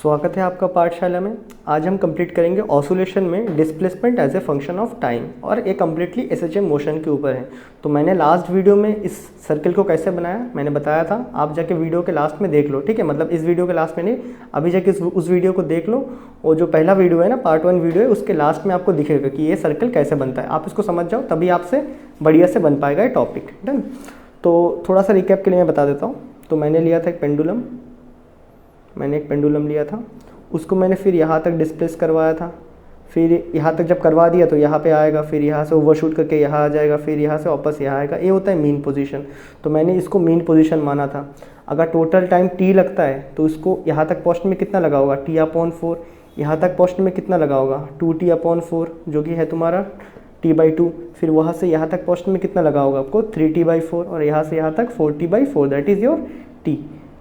स्वागत है आपका पाठशाला में। आज हम कंप्लीट करेंगे ऑसिलेशन में displacement as a function of time और ये कम्प्लीटली एसएचएम मोशन के ऊपर है। तो मैंने लास्ट वीडियो में इस सर्कल को कैसे बनाया मैंने बताया था, आप जाके वीडियो के लास्ट में देख लो, ठीक है। मतलब इस वीडियो के लास्ट में नहीं, अभी जाके उस वीडियो को देख लो। वो जो पहला वीडियो है ना, पार्ट 1 वीडियो है, उसके लास्ट में आपको दिखेगा कि ये सर्कल कैसे बनता है। आप इसको समझ जाओ, तभी आपसे बढ़िया से बन पाएगा ये टॉपिक। डन। तो थोड़ा सा रिकैप के लिए मैं बता देता हूँ। तो मैंने लिया था एक पेंडुलम, मैंने एक पेंडुलम लिया था, उसको मैंने फिर यहाँ तक डिस्प्लेस करवाया था। फिर यहाँ तक जब करवा दिया तो यहाँ पे आएगा, फिर यहाँ से ओवरशूट करके यहाँ आ जाएगा, फिर यहाँ से वापस यहाँ आएगा। ये होता है मीन पोजीशन। तो मैंने इसको मीन पोजीशन माना था। अगर टोटल टाइम टी लगता है तो इसको यहाँ तक पहुँचने में कितना लगा होगा, t/4। यहाँ तक पहुँचने में कितना लगा होगा, 2t/4, जो कि है तुम्हारा t/2। फिर वहाँ से यहाँ तक पहुँचने में कितना लगा होगा आपको, 3t/4, और यहाँ से यहाँ तक 4t/4, that is your t।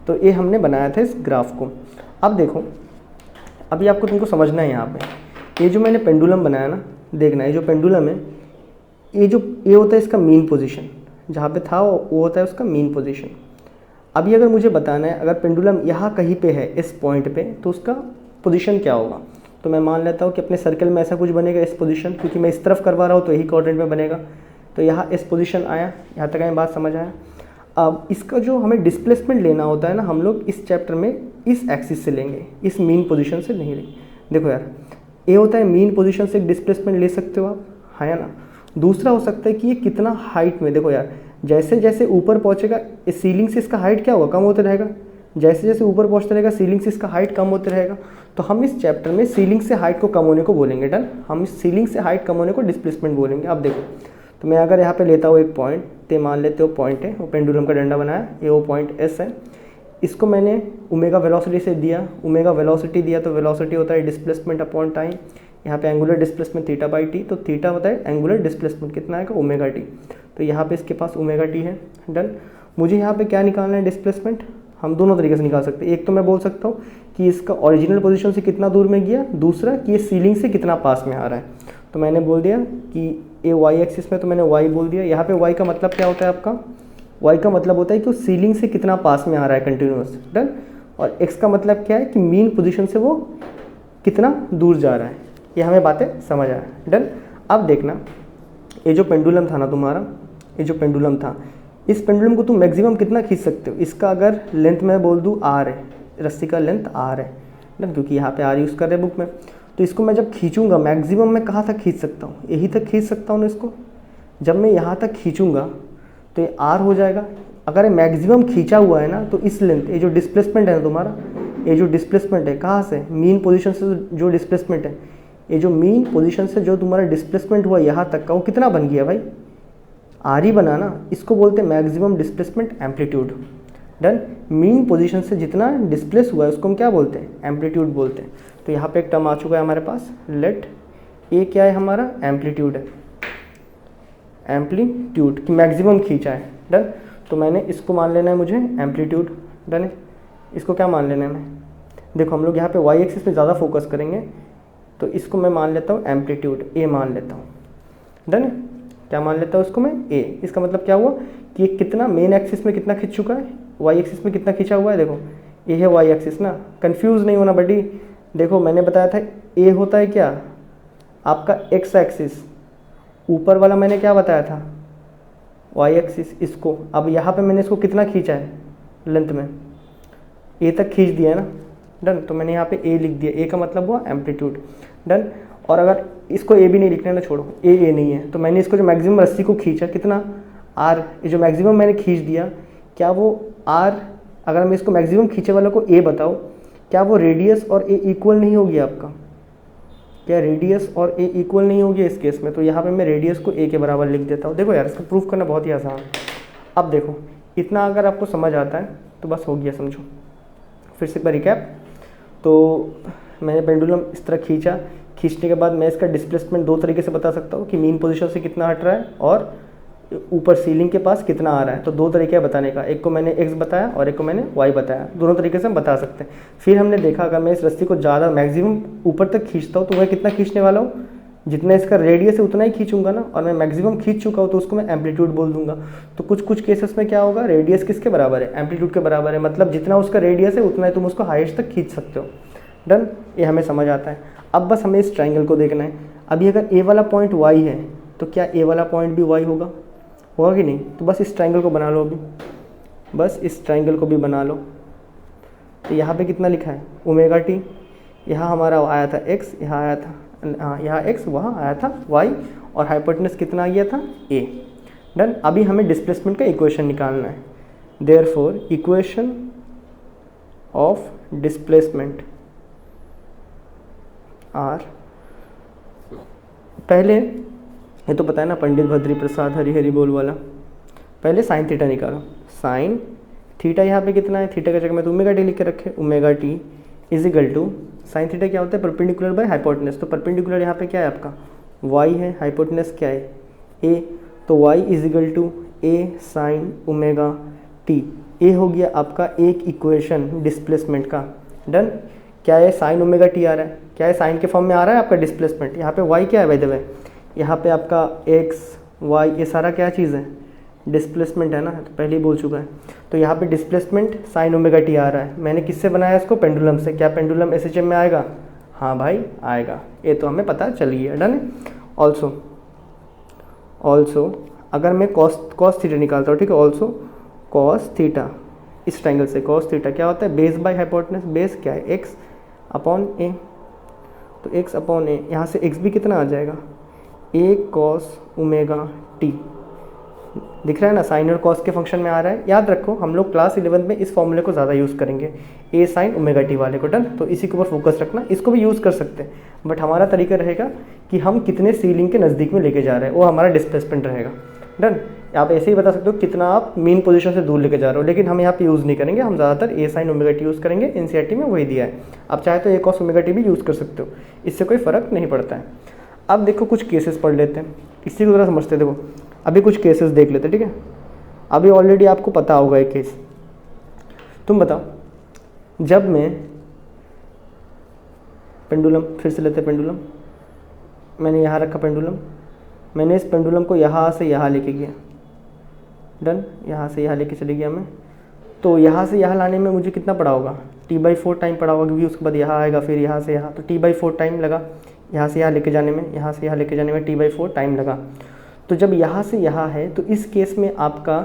तो ये हमने बनाया था इस ग्राफ को। अब देखो, अभी आपको तुमको समझना है यहाँ पे, ये जो मैंने पेंडुलम बनाया ना, देखना, ये जो पेंडुलम है, ये होता है इसका मीन पोजीशन। जहाँ पे था वो होता है उसका मीन पोजीशन। अभी अगर मुझे बताना है, अगर पेंडुलम यहाँ कहीं पे है इस पॉइंट पे, तो उसका पोजीशन क्या होगा। तो मैं मान लेता हूँ कि अपने सर्कल में ऐसा कुछ बनेगा इस पोजीशन, क्योंकि मैं इस तरफ करवा रहा हूँ तो यही कोऑर्डिनेट में बनेगा। तो यहाँ इस पोजीशन आया, यहाँ तक हमें बात समझ आया। अब इसका जो हमें डिस्प्लेसमेंट लेना होता है ना, हम लोग इस चैप्टर में इस एक्सिस से लेंगे, इस मीन पोजीशन से नहीं लेंगे। देखो यार, ये होता है मीन पोजीशन से एक डिस्प्लेसमेंट ले सकते हो आप, है ना। दूसरा हो सकता है कि ये कितना हाइट में, देखो यार, जैसे जैसे ऊपर पहुँचेगा इस सीलिंग से इसका हाइट क्या होगा, कम होता रहेगा। जैसे जैसे ऊपर पहुँचता रहेगा सीलिंग से इसका हाइट कम होता रहेगा। तो हम इस चैप्टर में सीलिंग से हाइट को कम होने को बोलेंगे। डन। हम इस सीलिंग से हाइट कम होने को डिस्प्लेसमेंट बोलेंगे। अब देखो, तो मैं अगर यहाँ पे लेता हूँ एक पॉइंट, ते मान लेते हो पॉइंट है, वो पेंडुलम का डंडा बनाया, ये वो पॉइंट एस है। इसको मैंने ओमेगा वेलोसिटी से दिया, ओमेगा वेलोसिटी दिया, तो वेलोसिटी होता है डिस्प्लेसमेंट अपॉन टाइम। यहाँ पे एंगुलर डिस्प्लेसमेंट θ/t, तो थीटा होता है एंगुलर डिस्प्लेसमेंट, कितना आएगा, ओमेगा t। तो यहाँ पे इसके पास ओमेगा t है। डन। मुझे यहाँ पे क्या निकालना है, डिस्प्लेसमेंट। हम दोनों तरीके से निकाल सकते हैं। एक तो मैं बोल सकता हूँ कि इसका ओरिजिनल पोजीशन से कितना दूर में गया, दूसरा कि ये सीलिंग से कितना पास में आ रहा है। तो मैंने बोल दिया कि ये y एक्सिस में, तो मैंने y बोल दिया। यहाँ पे y का मतलब क्या होता है आपका, y का मतलब होता है कि वो सीलिंग से कितना पास में आ रहा है कंटिन्यूस। डन। और x का मतलब क्या है कि मीन पोजीशन से वो कितना दूर जा रहा है। ये हमें बातें समझ आ रहा है। डन। अब देखना, ये जो पेंडुलम था ना तुम्हारा, ये जो पेंडुलम था, इस पेंडुलम को तुम मैक्सिमम कितना खींच सकते हो। इसका अगर लेंथ मैं बोल दूँ r है, रस्सी का लेंथ r है। डन। क्योंकि यहाँ पे r यूज़ कर रहे बुक में, तो इसको मैं जब खींचूंगा मैक्सिमम मैं कहाँ तक खींच सकता हूँ, यही तक खींच सकता हूँ ना इसको। जब मैं यहाँ तक खींचूंगा तो ये r हो जाएगा। अगर ये मैक्सिमम खींचा हुआ है ना, तो इस लेंथ, ये जो डिस्प्लेसमेंट है ना तुम्हारा, ये जो डिस्प्लेसमेंट है कहाँ से, मीन पोजीशन से जो डिस्प्लेसमेंट है, ये जो मीन पोजीशन से जो तुम्हारा डिस्प्लेसमेंट हुआ यहाँ तक का, वो कितना बन गया भाई, r ही बना ना। इसको बोलते हैं maximum displacement amplitude. Done. Mean position से जितना डिस्प्लेस हुआ है उसको हम क्या बोलते हैं, एम्पलीट्यूड बोलते हैं। तो यहाँ पे एक टर्म आ चुका है हमारे पास, लेट ए क्या है हमारा, एम्पलीट्यूड है। एम्पलीट्यूड कि मैक्सिमम खींचा है। डन। तो मैंने इसको मान लेना है मुझे एम्पलीट्यूड। डन है। इसको क्या मान लेना है, मैं देखो, हम लोग यहाँ पे वाई एक्सिस में ज़्यादा फोकस करेंगे, तो इसको मैं मान लेता हूँ एम्पलीट्यूड, ए मान लेता हूँ। डन। क्या मान लेता हूँ इसको मैं, ए। इसका मतलब क्या हुआ कि ये कितना मेन एक्सिस में कितना खींच चुका है, वाई एक्सिस में कितना खींचा हुआ है। देखो, ये है वाई एक्सिस ना, कंफ्यूज नहीं होना बडी। देखो मैंने बताया था ए होता है क्या, आपका एक्स एक्सिस, ऊपर वाला मैंने क्या बताया था, वाई एक्सिस। इसको अब यहाँ पे मैंने इसको कितना खींचा है लेंथ में, ए तक खींच दिया है ना। डन। तो मैंने यहाँ पे ए लिख दिया, ए का मतलब हुआ एम्पलीट्यूड। डन। और अगर इसको ए भी नहीं लिखना है ना, छोड़ो, ए नहीं है, तो मैंने इसको जो मैक्सिमम रस्सी को खींचा कितना, आर, ये जो मैक्सिमम मैंने खींच दिया, क्या वो आर, अगर मैं इसको मैक्सिमम खींचे वाला को ए बताऊँ, क्या वो रेडियस और ए इक्वल नहीं होगी आपका, क्या रेडियस और ए इक्वल नहीं होगी इस केस में। तो यहाँ पे मैं रेडियस को ए के बराबर लिख देता हूँ। देखो यार, इसका प्रूफ करना बहुत ही आसान है। अब देखो, इतना अगर आपको समझ आता है तो बस हो गया, समझो। फिर से एक बार रिकैप। तो मैंने पेंडुलम इस तरह खींचा, खींचने के बाद मैं इसका डिस्प्लेसमेंट दो तरीके से बता सकता हूँ कि मीन पोजीशन से कितना हट रहा है और ऊपर सीलिंग के पास कितना आ रहा है। तो दो तरीके बताने का, एक को मैंने x बताया और एक को मैंने y बताया। दोनों तरीके से हम बता सकते हैं। फिर हमने देखा, अगर मैं इस रस्सी को ज़्यादा मैक्सिमम ऊपर तक खींचता हूँ तो मैं कितना खींचने वाला हूँ, जितना इसका रेडियस है उतना ही खींचूंगा ना। और मैं मैक्सिमम खींच चुका हूँ तो उसको मैं एम्पलीट्यूड बोल दूंगा। तो कुछ कुछ केसेस में क्या होगा, रेडियस किसके बराबर है, एम्पलीट्यूड के बराबर है। मतलब जितना उसका रेडियस है उतना ही तुम उसको हाईएस्ट तक खींच सकते हो। डन, ये हमें समझ आता है। अब बस हमें इस ट्राइंगल को देखना है। अभी अगर ए वाला पॉइंट y है तो क्या ए वाला पॉइंट भी y होगा, होगा कि नहीं? तो बस इस ट्राइंगल को बना लो, अभी बस इस ट्राइंगल को भी बना लो। तो यहाँ पे कितना लिखा है ओमेगा टी, यहाँ हमारा आया था x, यहाँ आया था हाँ यहाँ x, वहाँ आया था y, और हाइपोटेनस कितना आ गया था a। डन, अभी हमें डिस्प्लेसमेंट का इक्वेशन निकालना है। Therefore equation of displacement are, पहले ये तो पता है ना, पंडित भद्री प्रसाद हरि हरि बोल वाला, पहले साइन थीटा निकालो। साइन थीटा यहाँ पे कितना है, थीटा का जगह में तो ओमेगा टी लिख के रखे, omega T is equal to sine theta क्या होता है, परपेंडिकुलर बाय हाइपोटेनस। तो परपेंडिकुलर यहाँ पे क्या है आपका y है, हाइपोटेनस क्या है a, तो y is equal to a sine omega T. a हो गया आपका एक इक्वेशन डिस्प्लेसमेंट का। डन, क्या है साइन ओमेगा टी आ रहा है, क्या है साइन के फॉर्म में आ रहा है आपका डिस्प्लेसमेंट। यहाँ पे y क्या है बाय द वे, यहाँ पे आपका x y ये सारा क्या चीज़ है, डिस्प्लेसमेंट है ना, तो पहले ही बोल चुका है। तो यहाँ पे डिस्प्लेसमेंट साइन ओमेगा टी आ रहा है। मैंने किससे बनाया इसको, पेंडुलम से। क्या पेंडुलम एसएचएम में आएगा, हाँ भाई आएगा, ये तो हमें पता चल गया। डन, ऑल्सो अगर मैं कॉस थीटा निकालता हूँ, ठीक है, ऑल्सो कॉस थीटा इस ट्राइंगल से, कॉस थीटा क्या होता है बेस बाय हाइपोटेनस। बेस क्या है x अपॉन ए, तो x अपॉन ए, यहाँ से x भी कितना आ जाएगा a कॉस ओमेगा टी। दिख रहा है ना, साइन और कॉस के फंक्शन में आ रहा है। याद रखो हम लोग क्लास 11 में इस फॉर्मूले को ज़्यादा यूज़ करेंगे, ए साइन ओमेगा टी वाले को। डन, तो इसी के ऊपर फोकस रखना। इसको भी यूज़ कर सकते हैं, बट हमारा तरीका रहेगा कि हम कितने सीलिंग के नज़दीक में लेके जा रहे हैं, वो हमारा डिस्प्लेसमेंट रहेगा। डन, आप ऐसे ही बता सकते हो कितना आप मेन पोजीशन से दूर लेके जा रहे हो, लेकिन हम यहाँ पे यूज़ नहीं करेंगे, हम ज़्यादातर ए साइन ओमेगा टी यूज़ करेंगे। एनसीईआरटी में वही दिया है, आप चाहे तो ए कॉस ओमेगा टी भी यूज़ कर सकते हो, इससे कोई फ़र्क नहीं पड़ता है। अब देखो कुछ केसेस पढ़ लेते हैं, इसी को ज़रा समझते। देखो अभी कुछ केसेस देख लेते, ठीक है। अभी ऑलरेडी आपको पता होगा एक केस, तुम बताओ, जब मैं पेंडुलम, फिर से लेते पेंडुलम, मैंने यहाँ रखा पेंडुलम, मैंने इस पेंडुलम को यहाँ से यहाँ लेके गया। डन, यहाँ से यहाँ लेके चले गया मैं, तो यहाँ से यहाँ लाने में मुझे कितना पड़ा होगा, t/4 टाइम पड़ा होगा, क्योंकि उसके बाद यहाँ आएगा, फिर यहाँ से यहाँ, तो t/4 टाइम लगा। यहाँ से यहाँ लेके जाने में, यहाँ से यहाँ लेके जाने में t/4 टाइम लगा। तो जब यहाँ से यहाँ है तो इस केस में आपका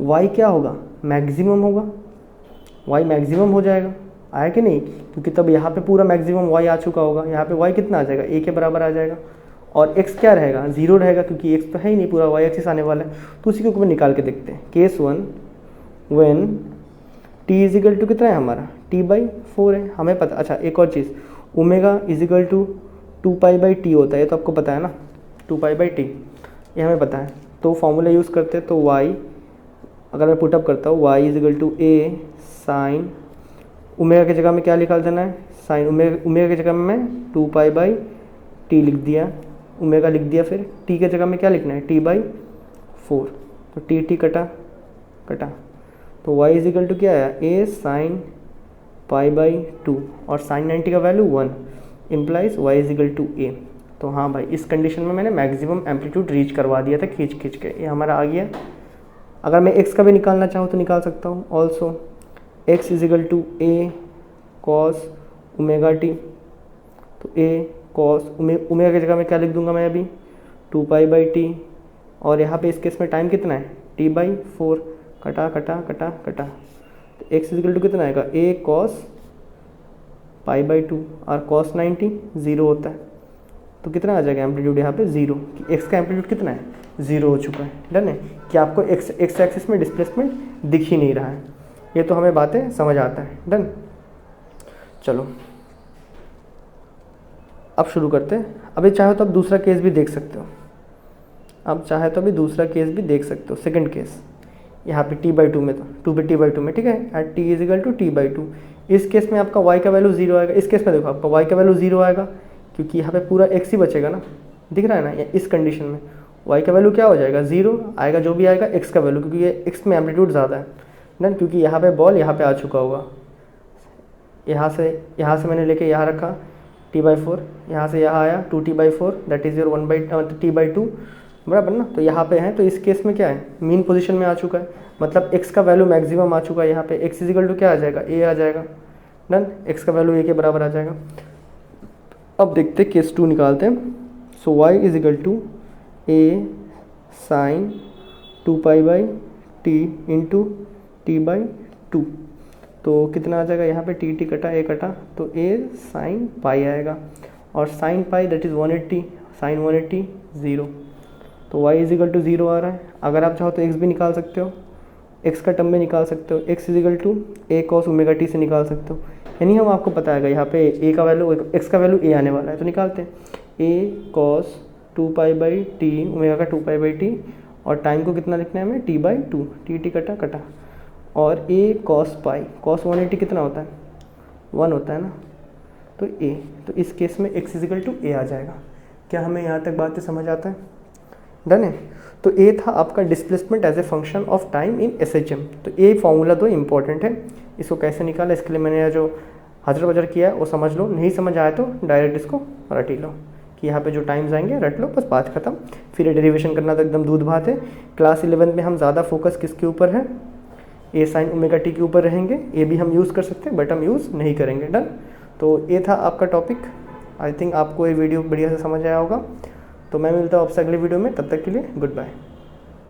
y क्या होगा, मैक्सिमम होगा, y मैक्सिमम हो जाएगा, आया कि नहीं, क्योंकि तब यहाँ पे पूरा मैक्सिमम y आ चुका होगा। यहाँ पे y कितना आ जाएगा, a के बराबर आ जाएगा, और x क्या रहेगा, 0 रहेगा, क्योंकि x तो है ही नहीं, पूरा y एक्सिस आने वाला है। तो उसी के ऊपर निकाल के देखते हैं। Case 1 when t is equal to कितना है हमारा, t/4 है, हमें पता। अच्छा एक और चीज़, omega is equal to 2π/t होता है, ये तो आपको पता है ना, 2π/t ये हमें पता है। तो फॉर्मूला यूज़ करते हैं, तो y अगर मैं पुटअप करता हूँ, y is equal to a sine omega की जगह में क्या निकाल देना है, साइन ओमेगा की जगह में मैं 2π/t लिख दिया, ओमेगा लिख दिया, फिर t की जगह में क्या लिखना है, t/4, तो t कटा, तो y इज इक्वल टू क्या आया, a साइन π/2, और साइन 90 का value 1 implies y is equal to a। तो हाँ भाई, इस कंडीशन में मैंने मैक्सिमम एम्पलीट्यूड रीच करवा दिया था खींच के, ये हमारा आ गया। अगर मैं x का भी निकालना चाहूँ तो निकाल सकता हूँ। Also x is equal to a cos omega T, तो a कॉस ओमेगा की जगह में क्या लिख दूंगा मैं अभी, 2π/t, और यहाँ पे इस केस में टाइम कितना है, t/4, कटा, तो x इज इक्वल टू कितना आएगा, a कॉस π/2, और कॉस 90 0 होता है, तो कितना आ जाएगा एम्पलीट्यूड यहाँ पे 0, कि x का एम्पलीट्यूड कितना है, 0 हो चुका है। डन है कि आपको x एक्सिस में डिस्प्लेसमेंट दिख ही नहीं रहा है, ये तो हमें बातें समझ आता है। डन, चलो अब शुरू करते हैं। अभी चाहे तो आप दूसरा केस भी देख सकते हो, सेकंड केस यहाँ पे t/2 में, तो 2/t/2 में, ठीक है, at t is equal to t/2। इस केस में आपका y का वैल्यू 0 आएगा, इस केस में देखो आपका y का वैल्यू 0 आएगा, क्योंकि यहाँ पे पूरा x ही बचेगा ना, दिख रहा है ना। इस कंडीशन में y का वैल्यू क्या हो जाएगा, 0 आएगा, जो भी आएगा x का वैल्यू, क्योंकि ये x में एम्पलीट्यूड ज़्यादा है ना, क्योंकि यहाँ पे बॉल यहाँ पे आ चुका होगा, यहाँ से मैंने लेके यहाँ रखा t/4, यहाँ से यहाँ आया 2t/4, that is your 1/t/2 बराबर ना। तो यहाँ पे है, तो इस केस में क्या है, मीन पोजीशन में आ चुका है, मतलब x का वैल्यू मैक्सिमम आ चुका है। यहाँ पे x इज इक्वल टू क्या आ जाएगा, a आ जाएगा। डन। x का वैल्यू a के बराबर आ जाएगा। अब देखते हैं केस 2 निकालते हैं। So y is equal to a sine 2π/t into t/2। तो कितना आ जाएगा यहाँ पे, टी कटा a कटा, तो a साइन पाई आएगा, और sine pi that is 180, sine 180 0। तो y इज इक्वल टू 0 आ रहा है। अगर आप चाहो तो x भी निकाल सकते हो, x का टर्म में निकाल सकते हो, x is equal to a cos omega t से निकाल सकते हो। यानी हम आपको बताएगा यहाँ पे a का वैल्यू, x का वैल्यू a आने वाला है, तो निकालते हैं a cos 2π/t, ओमेगा का 2π/t, और टाइम को कितना लिखना है हमें, t/2, टी कटा कटा, और a cos पाई, cos 180 कितना होता है, 1 होता है ना, तो a, तो इस केस में x is equal to a आ जाएगा। क्या हमें यहाँ तक बातें समझ आता है? डन है। तो a था आपका displacement as a function of time in SHM। तो ये फॉर्मूला तो इम्पॉर्टेंट है, इसको कैसे निकाला इसके लिए मैंने जो हजर बजर किया है वो समझ लो, नहीं समझ आया तो डायरेक्ट इसको रट ही लो कि यहाँ पे जो टाइम्स आएंगे रट लो, बस बात खत्म। फिर डेरिवेशन करना तो एकदम दूध भात है। क्लास 11 में हम ज़्यादा फोकस किसके ऊपर है, a साइन ओमेगा t के ऊपर रहेंगे। a भी हम यूज़ कर सकते हैं बट हम यूज़ नहीं करेंगे। डन। तो ये था आपका टॉपिक। आई थिंक आपको ये वीडियो बढ़िया से समझ आया होगा। तो मैं मिलता हूँ आपसे अगले वीडियो में, तब तक के लिए गुड बाय।